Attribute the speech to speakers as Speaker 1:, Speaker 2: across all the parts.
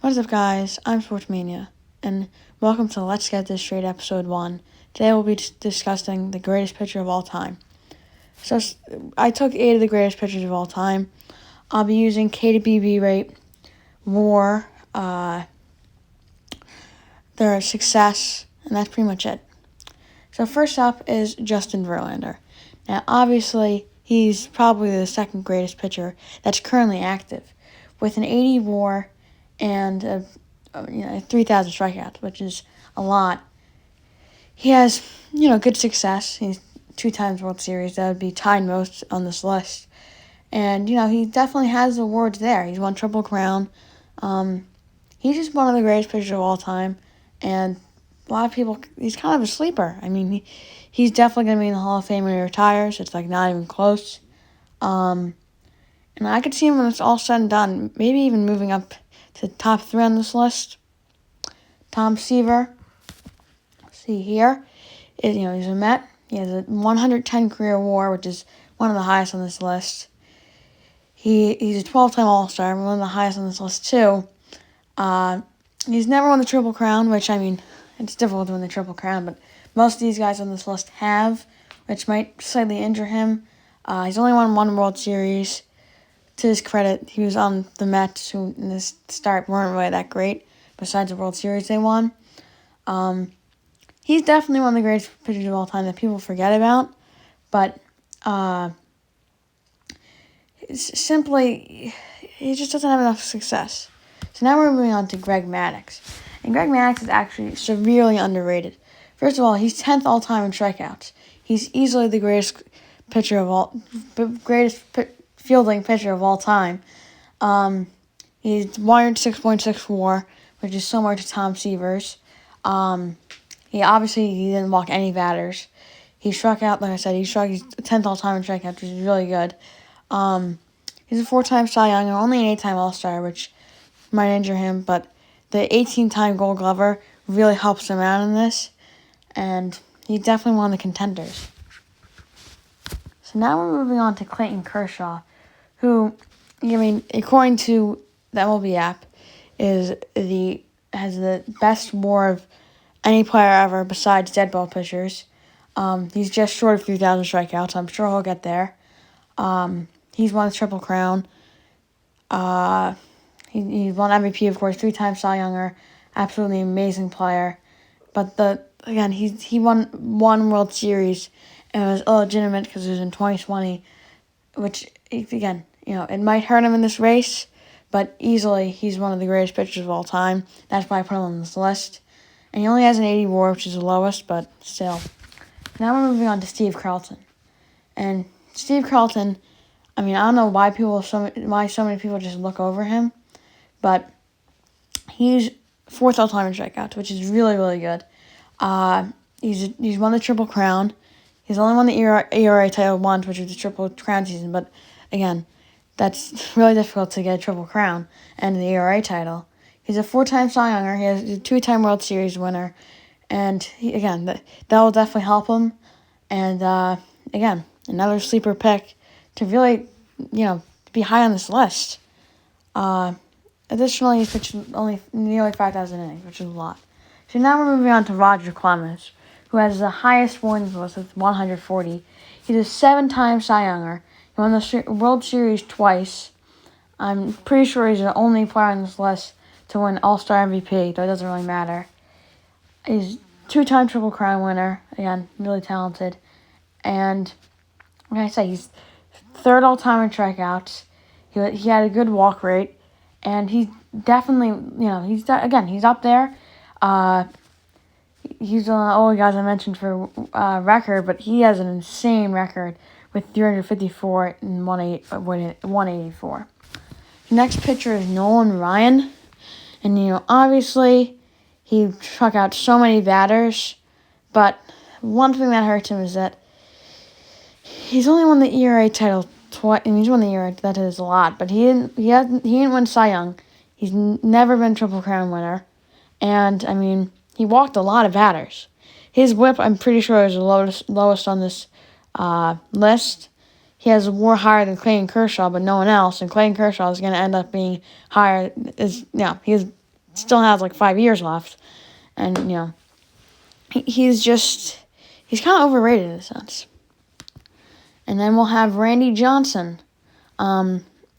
Speaker 1: What's up, guys? I'm Sportsmania, and welcome to Let's Get This Straight Episode 1. Today we'll be discussing the greatest pitcher of all time. So, I took 8 of the greatest pitchers of all time. I'll be using K to BB rate, WAR, their success, and that's pretty much it. So, first up is Justin Verlander. Now, obviously, he's probably the second greatest pitcher that's currently active, with an 80 WAR and 3,000 strikeouts, which is a lot. He has, good success. He's 2 times World Series. That would be tied most on this list. And, he definitely has awards there. He's won Triple Crown. He's just one of the greatest pitchers of all time. And a lot of people, he's kind of a sleeper. I mean, he's definitely going to be in the Hall of Fame when he retires. It's, not even close. And I could see him when it's all said and done, maybe even moving up to the top 3 on this list. Tom Seaver. See here. He's a Met. He has a 110 career WAR, which is one of the highest on this list. He's a 12-time All-Star, one of the highest on this list, too. He's never won the Triple Crown, which, it's difficult to win the Triple Crown, but most of these guys on this list have, which might slightly injure him. He's only won 1 World Series. To his credit, he was on the Mets, who in this start weren't really that great, besides the World Series they won. He's definitely one of the greatest pitchers of all time that people forget about, but simply, he just doesn't have enough success. So now we're moving on to Greg Maddux. And Greg Maddux is actually severely underrated. First of all, he's 10th all-time in strikeouts. He's easily the greatest fielding pitcher of all time. He's 106.6 WAR, which is similar to Tom Seaver's. He didn't walk any batters. He struck out, like I said, he's 10th all-time in strikeouts, which is really good. He's a 4-time Cy Young, only an 8-time All-Star, which might injure him, but the 18-time Gold Glover really helps him out in this, and he's definitely one of the contenders. So now we're moving on to Clayton Kershaw, who, according to the MLB app, has the best WAR of any player ever besides dead ball pitchers. He's just short of 3,000 strikeouts. I'm sure he'll get there. He's won the Triple Crown. He won MVP, of course, 3-time Cy Younger. Absolutely amazing player. But he won 1 World Series, and it was illegitimate because it was in 2020, which, again, it might hurt him in this race, but easily he's one of the greatest pitchers of all time. That's why I put him on this list. And he only has an 80 WAR, which is the lowest, but still. Now we're moving on to Steve Carlton. And Steve Carlton, I don't know why so many people just look over him, but he's 4th all-time in strikeouts, which is really, really good. He's won the Triple Crown. He's only won the ERA title once, which was the Triple Crown season, but again, that's really difficult to get a Triple Crown and the ERA title. He's a 4-time Cy Younger. He has a 2-time World Series winner, and that will definitely help him. And again, another sleeper pick to really, be high on this list. Additionally, he's pitched only nearly 5,000 innings, which is a lot. So now we're moving on to Roger Clemens, who has the highest wins list with 140. He's a 7-time Cy Younger. He won the World Series twice. I'm pretty sure he's the only player on this list to win All-Star MVP, though it doesn't really matter. He's 2-time Triple Crown winner. Again, really talented. And, like I say, he's 3rd all-time in strikeouts. He had a good walk rate. And he's definitely, he's up there. He's one of the old guys I mentioned for record, but he has an insane record with 354 and 184. The next pitcher is Nolan Ryan. And, obviously, he struck out so many batters. But one thing that hurts him is that he's only won the ERA title twice. He's won the ERA, that is a lot. But he didn't win Cy Young. He's never been Triple Crown winner. And, he walked a lot of batters. His whip, I'm pretty sure, is the lowest on this list. He has a WAR higher than Clayton Kershaw, but no one else. And Clayton Kershaw is going to end up being higher. He has still has like 5 years left. And, he's kind of overrated in a sense. And then we'll have Randy Johnson.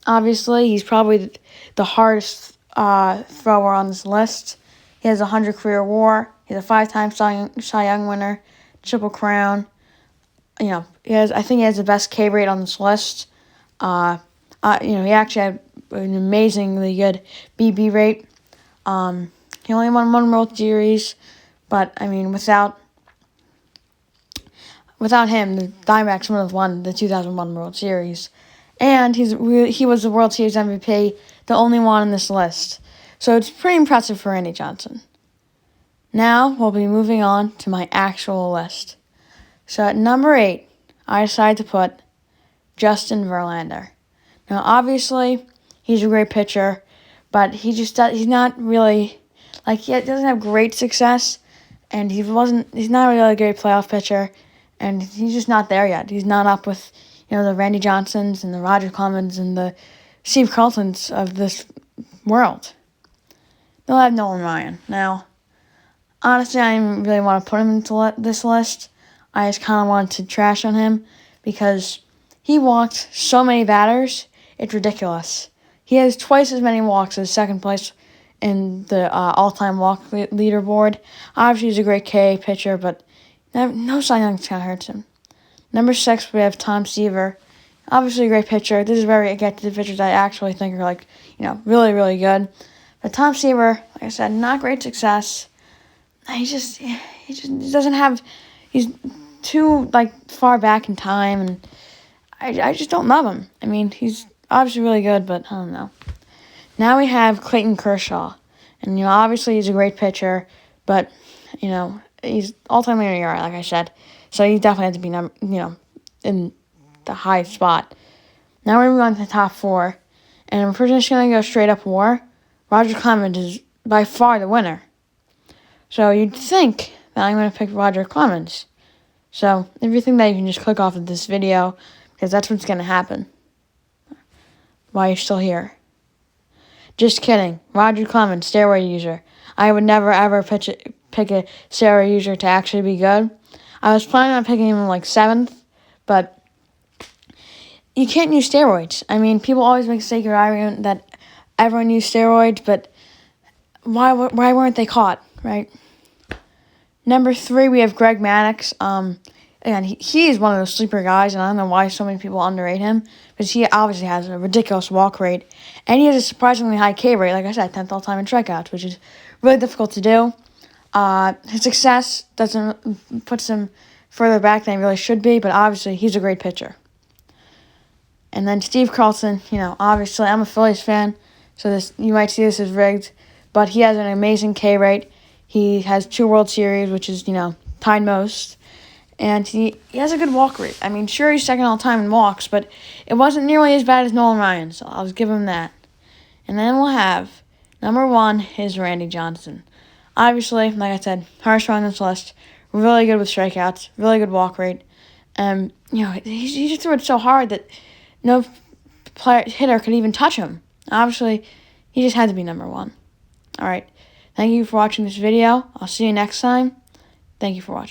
Speaker 1: Obviously, he's probably the hardest thrower on this list. He has 100 career WAR. He's a 5-time Cy Young winner, Triple Crown. I think he has the best K rate on this list. He actually had an amazingly good BB rate. He only won 1 World Series, but without him, the Diamondbacks would have won the 2001 World Series. And he was the World Series MVP, the only one on this list. So it's pretty impressive for Randy Johnson. Now we'll be moving on to my actual list. So at number 8, I decided to put Justin Verlander. Now obviously, he's a great pitcher, but he's not really, he doesn't have great success, and he's not really a great playoff pitcher, and he's just not there yet. He's not up with, the Randy Johnsons and the Roger Clemens and the Steve Carltons of this world. They'll have Nolan Ryan. Now, honestly, I didn't really want to put him into this list. I just kind of wanted to trash on him because he walked so many batters, it's ridiculous. He has twice as many walks as second place in the all-time walk leaderboard. Obviously, he's a great K pitcher, but no Cy Young kind of hurts him. Number 6, we have Tom Seaver. Obviously, a great pitcher. This is where we get to the pitchers I actually think are, really, really good. But Tom Seaver, like I said, not great success. He doesn't have. He's too far back in time, and I just don't love him. He's obviously really good, but I don't know. Now we have Clayton Kershaw, and obviously he's a great pitcher, but he's all-time leader in ERA, like I said, so he definitely has to be in the high spot. Now we're moving on to the top 4, and if we're just gonna go straight up WAR, Roger Clemens is by far the winner. So you'd think that I'm going to pick Roger Clemens. So if you think that, you can just click off of this video, because that's what's going to happen while you're still here. Just kidding. Roger Clemens, steroid user. I would never, ever pick a steroid user to actually be good. I was planning on picking him in 7th, but you can't use steroids. People always make the mistake of arguing that everyone used steroids, but why weren't they caught, right? Number 3, we have Greg Maddux. And he is one of those sleeper guys, and I don't know why so many people underrate him, because he obviously has a ridiculous walk rate, and he has a surprisingly high K rate, like I said, 10th all-time in strikeouts, which is really difficult to do. His success puts him further back than he really should be, but obviously he's a great pitcher. And then Steve Carlton, obviously I'm a Phillies fan, so you might see this as rigged, but he has an amazing K rate. He has 2 World Series, which is, tied most. And he has a good walk rate. Sure, he's second all time in walks, but it wasn't nearly as bad as Nolan Ryan, so I'll just give him that. And then we'll have, number 1 is Randy Johnson. Obviously, like I said, hardest on this list, really good with strikeouts, really good walk rate. He just threw it so hard that no hitter could even touch him. Obviously, he just had to be number 1. All right, thank you for watching this video. I'll see you next time. Thank you for watching.